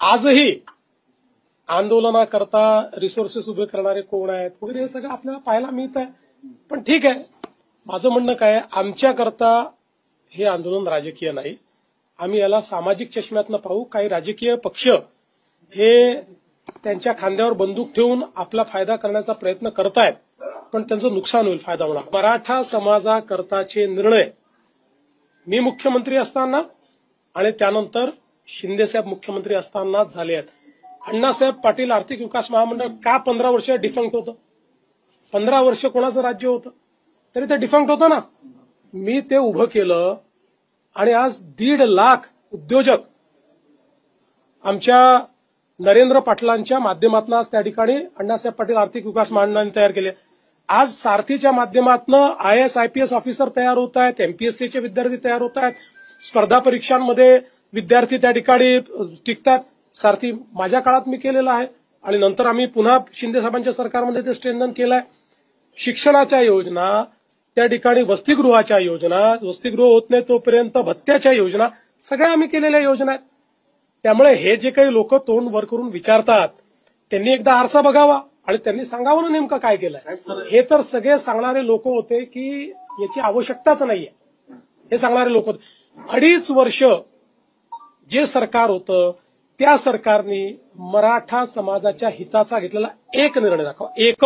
आजही आंदोलनाकरता रिसोर्सेस उभे करणारे कोण आहेत वगैरे हे सगळं आपल्याला पाहायला मिळत आहे. पण ठीक आहे, माझं म्हणणं काय आहे, आमच्याकरता हे आंदोलन राजकीय नाही. आम्ही याला सामाजिक चष्म्यातनं पाहू. काही राजकीय पक्ष हे त्यांच्या खांद्यावर बंदूक ठेवून आपला फायदा करण्याचा प्रयत्न करतायत, पण त्यांचं नुकसान होईल, फायदा होणार. मराठा समाजाकरताचे निर्णय मी मुख्यमंत्री असताना आणि त्यानंतर शिंदेसाहेब मुख्यमंत्री असतानाच झाले आहेत. अण्णासाहेब पाटील आर्थिक विकास महामंडळ का 15 वर्ष डिफंक्ट होतं? 15 वर्ष कोणाचं राज्य होतं तरी ते डिफंक्ट होतं ना. मी ते उभं केलं आणि आज 1.5 लाख उद्योजक आमच्या नरेंद्र पाटलांच्या माध्यमातून आज त्या ठिकाणी अण्णासाहेब पाटील आर्थिक विकास महामंडळाने तयार केले. आज सारथीच्या माध्यमातून IAS IPS ऑफिसर तयार होत आहेत, MPSCचे विद्यार्थी तयार होत आहेत, स्पर्धा परीक्षांमध्ये विद्यार्थी त्या ठिकाणी टिकतात. सारथी माझ्या काळात मी केलेला आहे आणि नंतर आम्ही पुन्हा शिंदे साहेबांच्या सरकारमध्ये ते स्ट्रेंथन केलंय. शिक्षणाच्या योजना, त्या ठिकाणी वसतिगृहाच्या योजना, वसतिगृह होत नाही तोपर्यंत भत्त्याच्या योजना, सगळ्या आम्ही केलेल्या योजना आहेत. त्यामुळे हे जे काही लोक तोंड वर करून विचारतात त्यांनी एकदा आरसा बघावा आणि त्यांनी सांगावं ना नेमकं काय केलंय. हे तर सगळे सांगणारे लोक होते की याची आवश्यकताच नाहीये, हे सांगणारे लोक होते. 2.5 वर्ष जे सरकार होतं त्या सरकारने मराठा समाजाच्या हिताचा घेतलेला एक निर्णय दाखवा, एक.